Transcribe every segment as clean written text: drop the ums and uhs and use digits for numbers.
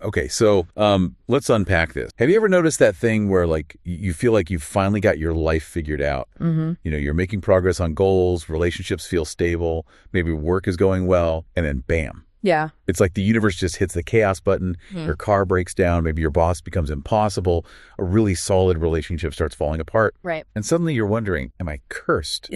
Okay, so let's unpack this. Have you ever noticed that thing where like you feel like you've finally got your life figured out? Mm-hmm. You know, you're making progress on goals, relationships feel stable, maybe work is going well, and then bam. Yeah. It's like the universe just hits the chaos button, your car breaks down, maybe your boss becomes impossible, a really solid relationship starts falling apart. Right. And suddenly you're wondering, am I cursed?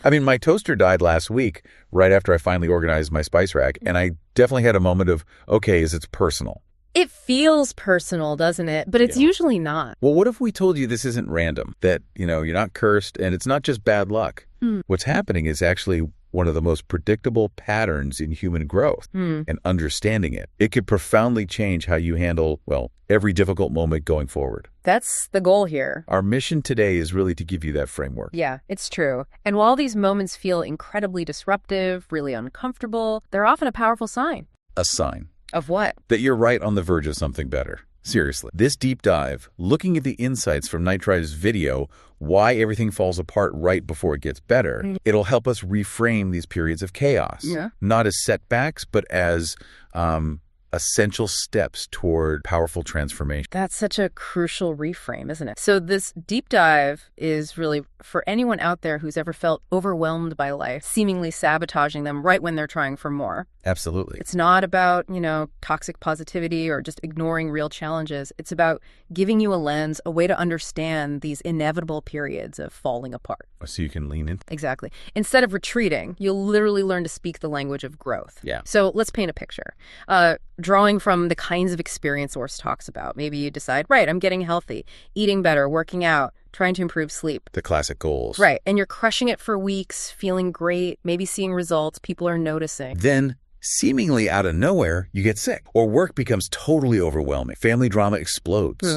I mean, my toaster died last week, right after I finally organized my spice rack, and I definitely had a moment of, okay, is it personal? It feels personal, doesn't it? But it's usually not. Well, what if we told you this isn't random, that, you know, you're not cursed and it's not just bad luck? What's happening is actually one of the most predictable patterns in human growth, and understanding it. It could profoundly change how you handle, well, every difficult moment going forward. That's the goal here. Our mission today is really to give you that framework. Yeah, it's true. And while these moments feel incredibly disruptive, really uncomfortable, they're often a powerful sign. A sign. Of what? That you're right on the verge of something better. Seriously. This deep dive, looking at the insights from Night Drive's video, why everything falls apart right before it gets better, it'll help us reframe these periods of chaos. Yeah. Not as setbacks, but as essential steps toward powerful transformation. That's such a crucial reframe, isn't it? So this deep dive is really for anyone out there who's ever felt overwhelmed by life, seemingly sabotaging them right when they're trying for more. Absolutely. It's not about, toxic positivity or just ignoring real challenges. It's about giving you a lens, a way to understand these inevitable periods of falling apart. So you can lean in. Exactly. Instead of retreating, you'll literally learn to speak the language of growth. Yeah. So let's paint a picture. Drawing from the kinds of experience Source talks about. Maybe you decide, right, I'm getting healthy, eating better, working out, trying to improve sleep. The classic goals. Right. And you're crushing it for weeks, feeling great, maybe seeing results, people are noticing. Then, seemingly out of nowhere, you get sick. Or work becomes totally overwhelming. Family drama explodes.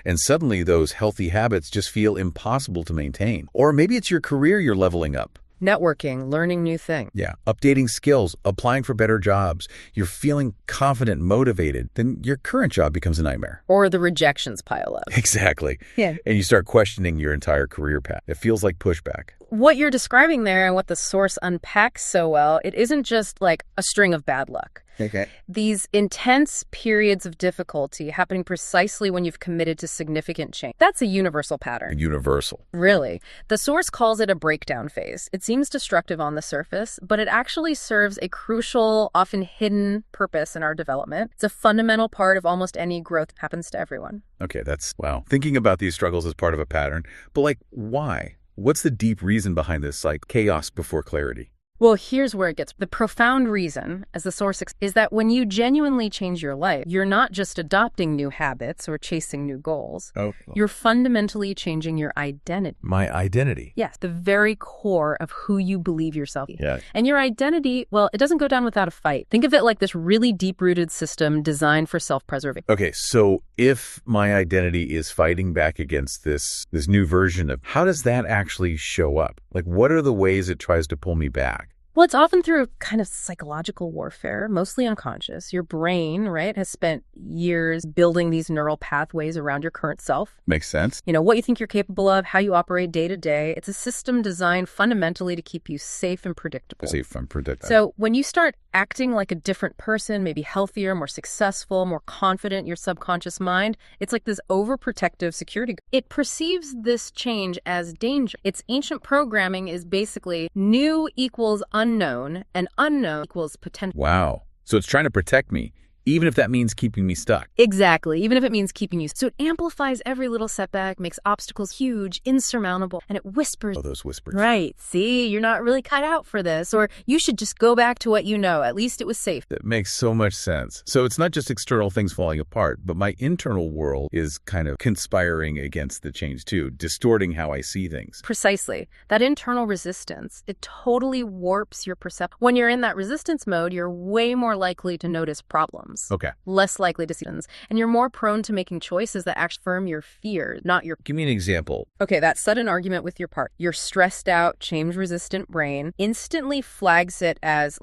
And suddenly those healthy habits just feel impossible to maintain. Or maybe it's your career you're leveling up. Networking, learning new things. Yeah. Updating skills, applying for better jobs. You're feeling confident, motivated. Then your current job becomes a nightmare. Or the rejections pile up. Exactly. Yeah. And you start questioning your entire career path. It feels like pushback. What you're describing there and what the Source unpacks so well, it isn't just like a string of bad luck. Okay. These intense periods of difficulty happening precisely when you've committed to significant change. That's a universal pattern. Universal. Really. The Source calls it a breakdown phase. It seems destructive on the surface, but it actually serves a crucial, often hidden purpose in our development. It's a fundamental part of almost any growth. Happens to everyone. Okay, that's, wow. Thinking about these struggles as part of a pattern, but why? What's the deep reason behind this, chaos before clarity? Well, here's where it gets. The profound reason, as the Source is that when you genuinely change your life, you're not just adopting new habits or chasing new goals. Oh. You're fundamentally changing your identity. My identity. Yes, the very core of who you believe yourself. Yeah. And your identity, well, it doesn't go down without a fight. Think of it like this really deep-rooted system designed for self-preservation. Okay, so if my identity is fighting back against this new version of, how does that actually show up? What are the ways it tries to pull me back? Well, it's often through kind of psychological warfare, mostly unconscious. Your brain, right, has spent years building these neural pathways around your current self. Makes sense. What you think you're capable of, how you operate day to day. It's a system designed fundamentally to keep you safe and predictable. Safe and predictable. So when you start acting like a different person, maybe healthier, more successful, more confident, your subconscious mind, it's like this overprotective security. It perceives this change as danger. Its ancient programming is basically new equals unknown, and unknown equals potential. Wow. So it's trying to protect me, even if that means keeping me stuck. Exactly, even if it means keeping you. So it amplifies every little setback, makes obstacles huge, insurmountable, and it whispers. Oh, those whispers. Right, see, you're not really cut out for this, or you should just go back to what you know. At least it was safe. That makes so much sense. So it's not just external things falling apart, but my internal world is kind of conspiring against the change too, distorting how I see things. Precisely. That internal resistance, it totally warps your perception. When you're in that resistance mode, you're way more likely to notice problems. Okay. Less likely to see them. And you're more prone to making choices that actually affirm your fears, not your... Give me an example. Okay, that sudden argument with your partner. Your stressed out, change-resistant brain instantly flags it as,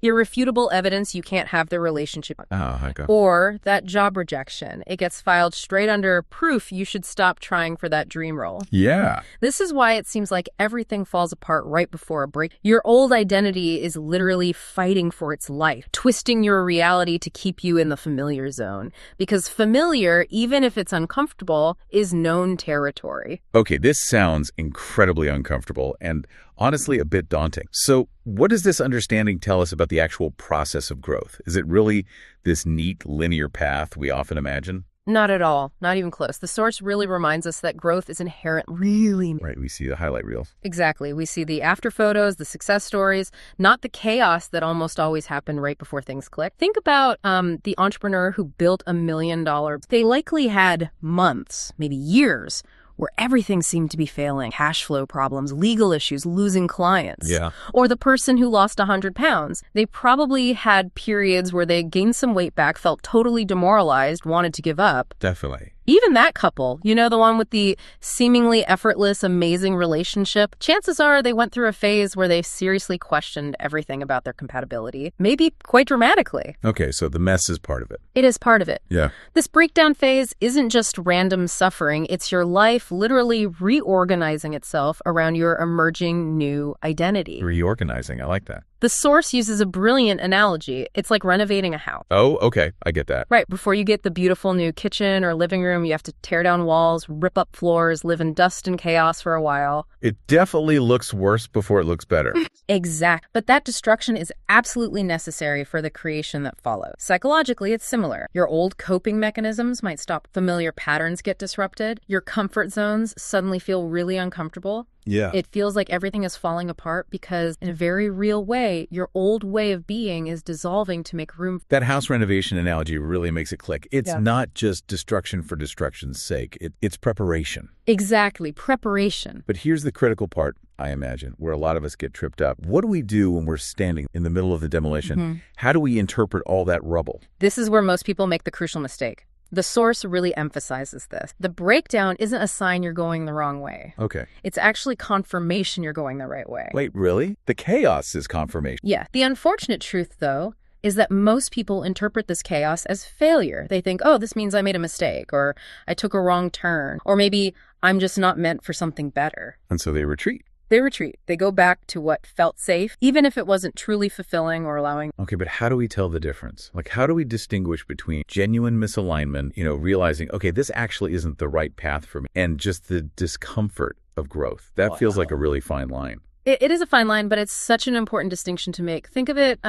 Irrefutable evidence you can't have the relationship. Oh, okay. Or that job rejection. It gets filed straight under proof you should stop trying for that dream role. Yeah. This is why it seems like everything falls apart right before a break. Your old identity is literally fighting for its life, twisting your reality to keep you in the familiar zone. Because familiar, even if it's uncomfortable, is known territory. Okay, this sounds incredibly uncomfortable and honestly a bit daunting. So what does this understanding tell us about the actual process of growth? Is it really this neat linear path we often imagine? Not at all. Not even close. The source really reminds us that growth is inherent, really. Right, we see the highlight reels. Exactly. We see the after photos, the success stories, not the chaos that almost always happen right before things click. Think about the entrepreneur who built $1 million. They likely had months, maybe years, where everything seemed to be failing. Cash flow problems, legal issues, losing clients. Yeah. Or the person who lost 100 pounds. They probably had periods where they gained some weight back, felt totally demoralized, wanted to give up. Definitely. Even that couple, you know, the one with the seemingly effortless, amazing relationship, chances are they went through a phase where they seriously questioned everything about their compatibility, maybe quite dramatically. Okay, so the mess is part of it. It is part of it. Yeah. This breakdown phase isn't just random suffering. It's your life literally reorganizing itself around your emerging new identity. Reorganizing, I like that. The source uses a brilliant analogy. It's like renovating a house. Oh, okay, I get that. Right, before you get the beautiful new kitchen or living room, you have to tear down walls, rip up floors, live in dust and chaos for a while. It definitely looks worse before it looks better. Exact. But that destruction is absolutely necessary for the creation that follows. Psychologically, it's similar. Your old coping mechanisms might stop. Familiar patterns get disrupted. Your comfort zones suddenly feel really uncomfortable. Yeah. It feels like everything is falling apart because in a very real way, your old way of being is dissolving to make room. That house renovation analogy really makes it click. It's not just destruction for destruction's sake. It's preparation. Exactly. Preparation. But here's the critical part, I imagine, where a lot of us get tripped up. What do we do when we're standing in the middle of the demolition? Mm-hmm. How do we interpret all that rubble? This is where most people make the crucial mistake. The source really emphasizes this. The breakdown isn't a sign you're going the wrong way. Okay. It's actually confirmation you're going the right way. Wait, really? The chaos is confirmation. Yeah. The unfortunate truth, though, is that most people interpret this chaos as failure. They think, oh, this means I made a mistake, or I took a wrong turn, or maybe I'm just not meant for something better. And so they retreat. They retreat. They go back to what felt safe, even if it wasn't truly fulfilling or allowing. Okay, but how do we tell the difference? Like, how do we distinguish between genuine misalignment, realizing, okay, this actually isn't the right path for me, and just the discomfort of growth? That feels like a really fine line. It is a fine line, but it's such an important distinction to make. Think of it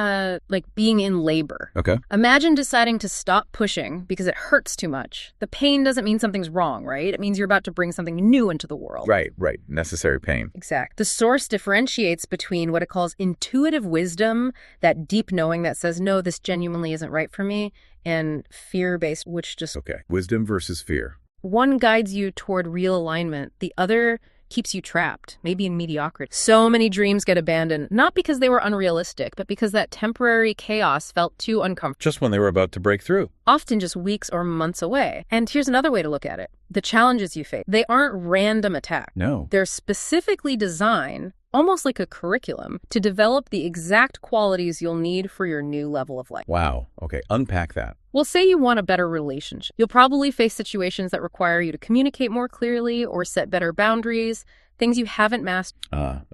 like being in labor. Okay. Imagine deciding to stop pushing because it hurts too much. The pain doesn't mean something's wrong, right? It means you're about to bring something new into the world. Right. Necessary pain. Exact. The source differentiates between what it calls intuitive wisdom, that deep knowing that says, no, this genuinely isn't right for me, and fear-based, which just... Okay. Wisdom versus fear. One guides you toward real alignment. The other keeps you trapped, maybe in mediocrity. So many dreams get abandoned, not because they were unrealistic, but because that temporary chaos felt too uncomfortable. Just when they were about to break through. Often just weeks or months away. And here's another way to look at it. The challenges you face, they aren't random attacks. No. They're specifically designed, almost like a curriculum, to develop the exact qualities you'll need for your new level of life. Wow. Okay. Unpack that. Well, say you want a better relationship. You'll probably face situations that require you to communicate more clearly or set better boundaries, things you haven't mastered.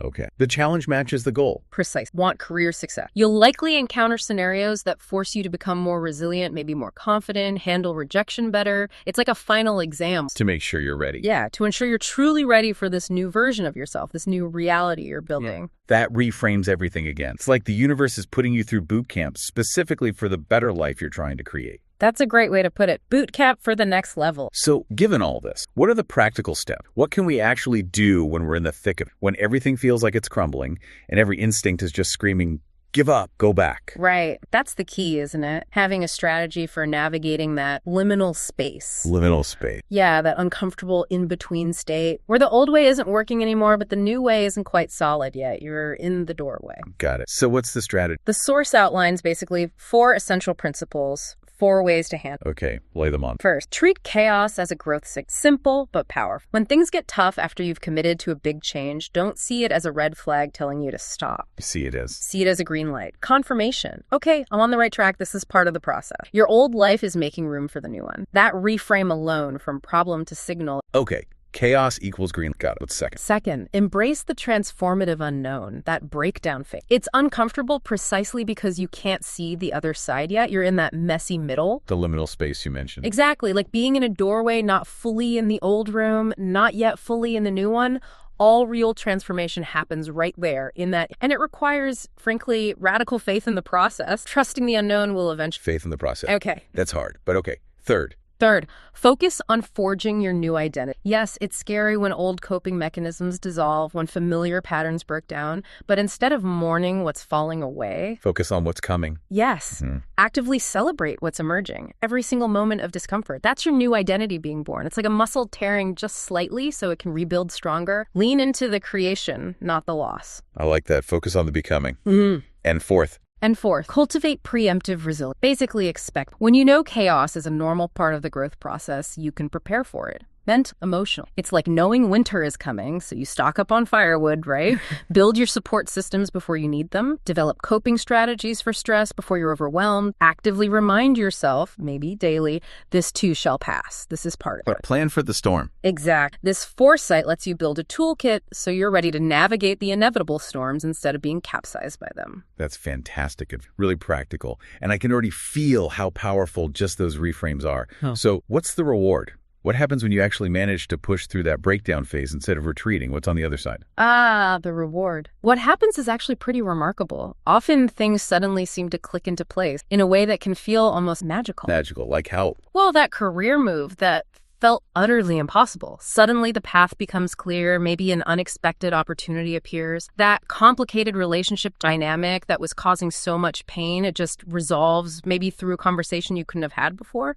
Okay. The challenge matches the goal. Precise. Want career success. You'll likely encounter scenarios that force you to become more resilient, maybe more confident, handle rejection better. It's like a final exam. To make sure you're ready. Yeah, to ensure you're truly ready for this new version of yourself, this new reality you're building. Yeah. That reframes everything again. It's like the universe is putting you through boot camp specifically for the better life you're trying to create. That's a great way to put it. Boot camp for the next level. So, given all this, what are the practical steps? What can we actually do when we're in the thick of it? When everything feels like it's crumbling and every instinct is just screaming, give up, go back. Right. That's the key, isn't it? Having a strategy for navigating that liminal space. Liminal space. Yeah, that uncomfortable in-between state where the old way isn't working anymore, but the new way isn't quite solid yet. You're in the doorway. Got it. So what's the strategy? The source outlines basically 4 essential principles. 4 ways to handle. Okay, lay them on. First, treat chaos as a growth signal. Simple but powerful. When things get tough after you've committed to a big change, don't see it as a red flag telling you to stop. See it as? See it as a green light. Confirmation. Okay, I'm on the right track. This is part of the process. Your old life is making room for the new one. That reframe alone from problem to signal. Okay. Chaos equals green. Got it. What's second? Second, embrace the transformative unknown, that breakdown phase. It's uncomfortable precisely because you can't see the other side yet. You're in that messy middle. The liminal space you mentioned. Exactly, like being in a doorway, not fully in the old room, not yet fully in the new one. All real transformation happens right there in that. And it requires, frankly, radical faith in the process. Trusting the unknown will eventually... Faith in the process. Okay. That's hard, but okay. Third, focus on forging your new identity. Yes, it's scary when old coping mechanisms dissolve, when familiar patterns break down, but instead of mourning what's falling away, focus on what's coming. Yes, actively celebrate what's emerging. Every single moment of discomfort, that's your new identity being born. It's like a muscle tearing just slightly so it can rebuild stronger. Lean into the creation, not the loss. I like that. Focus on the becoming. And fourth, cultivate preemptive resilience. Basically expect. When you know chaos is a normal part of the growth process, you can prepare for it. Mental, emotional. It's like knowing winter is coming, so you stock up on firewood, right? Build your support systems before you need them. Develop coping strategies for stress before you're overwhelmed. Actively remind yourself, maybe daily, this too shall pass. This is part of it. Plan for the storm. Exact. This foresight lets you build a toolkit so you're ready to navigate the inevitable storms instead of being capsized by them. That's fantastic and really practical. And I can already feel how powerful just those reframes are. So what's the reward? What happens when you actually manage to push through that breakdown phase instead of retreating? What's on the other side? The reward. What happens is actually pretty remarkable. Often things suddenly seem to click into place in a way that can feel almost magical. Magical, like how? Well, that career move that felt utterly impossible. Suddenly the path becomes clear, maybe an unexpected opportunity appears. That complicated relationship dynamic that was causing so much pain, it just resolves maybe through a conversation you couldn't have had before.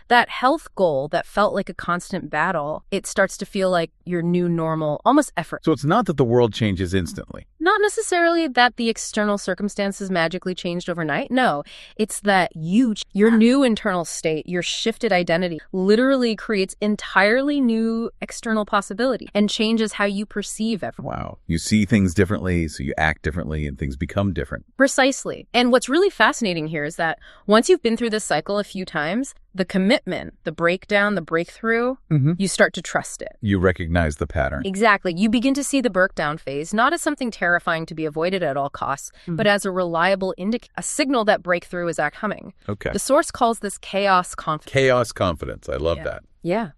That health goal that felt like a constant battle, it starts to feel like your new normal, almost effort. So it's not that the world changes instantly. Not necessarily that the external circumstances magically changed overnight. No, it's that your new internal state, your shifted identity, literally creates entirely new external possibility and changes how you perceive everything. Wow. You see things differently, so you act differently, and things become different. Precisely. And what's really fascinating here is that once you've been through this cycle a few times, the commitment, the breakdown, the breakthrough, you start to trust it. You recognize the pattern. Exactly. You begin to see the breakdown phase, not as something terrifying to be avoided at all costs, but as a reliable indicator, a signal that breakthrough is coming. Okay. The source calls this chaos confidence. Chaos confidence. I love that. Yeah.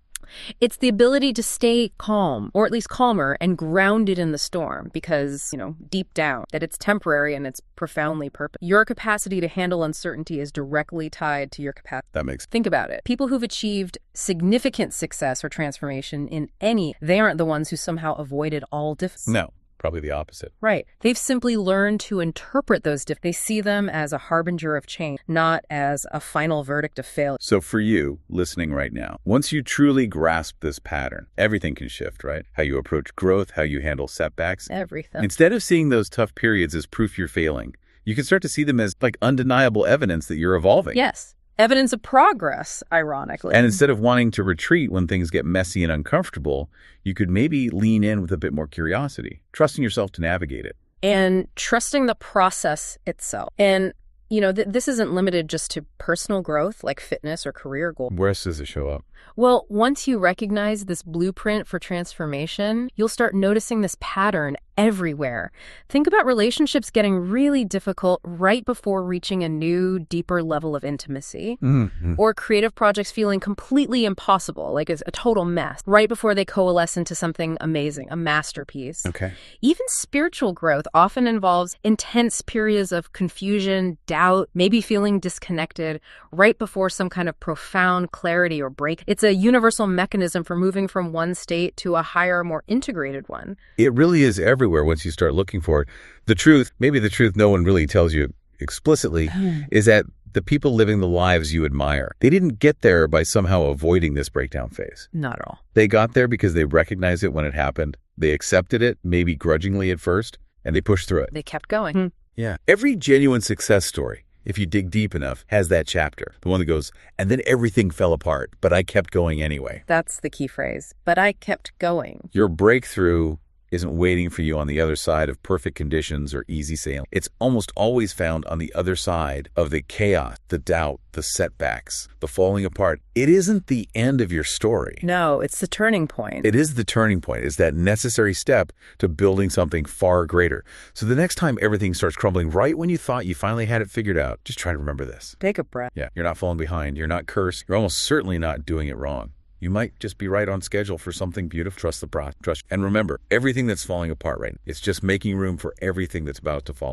It's the ability to stay calm, or at least calmer, and grounded in the storm because, deep down, that it's temporary and it's profoundly purposeful. Your capacity to handle uncertainty is directly tied to your capacity. That makes sense. Think about it. People who've achieved significant success or transformation they aren't the ones who somehow avoided all difficulties. No. Probably the opposite. Right. They've simply learned to interpret those They see them as a harbinger of change, not as a final verdict of failure. So for you, listening right now, once you truly grasp this pattern, everything can shift, right? How you approach growth, how you handle setbacks. Everything. Instead of seeing those tough periods as proof you're failing, you can start to see them as like undeniable evidence that you're evolving. Yes. Evidence of progress, ironically. And instead of wanting to retreat when things get messy and uncomfortable, you could maybe lean in with a bit more curiosity, trusting yourself to navigate it. And trusting the process itself. And, this isn't limited just to personal growth like fitness or career goals. Where else does it show up? Well, once you recognize this blueprint for transformation, you'll start noticing this pattern everywhere. Think about relationships getting really difficult right before reaching a new, deeper level of intimacy, or creative projects feeling completely impossible, like it's a total mess, right before they coalesce into something amazing, a masterpiece. Okay. Even spiritual growth often involves intense periods of confusion, doubt, maybe feeling disconnected right before some kind of profound clarity or break. It's a universal mechanism for moving from one state to a higher, more integrated one. It really is everywhere once you start looking for it. The truth, maybe the truth no one really tells you explicitly, is that the people living the lives you admire, they didn't get there by somehow avoiding this breakdown phase. Not at all. They got there because they recognized it when it happened. They accepted it, maybe grudgingly at first, and they pushed through it. They kept going. Yeah. Every genuine success story, if you dig deep enough, has that chapter. The one that goes, and then everything fell apart, but I kept going anyway. That's the key phrase. But I kept going. Your breakthrough isn't waiting for you on the other side of perfect conditions or easy sailing. It's almost always found on the other side of the chaos, the doubt, the setbacks, the falling apart. It isn't the end of your story. No, it's the turning point. It is the turning point. It's that necessary step to building something far greater. So the next time everything starts crumbling right when you thought you finally had it figured out, just try to remember this. Take a breath. Yeah, you're not falling behind. You're not cursed. You're almost certainly not doing it wrong. You might just be right on schedule for something beautiful. Trust the process. And remember, everything that's falling apart right now, it's just making room for everything that's about to fall.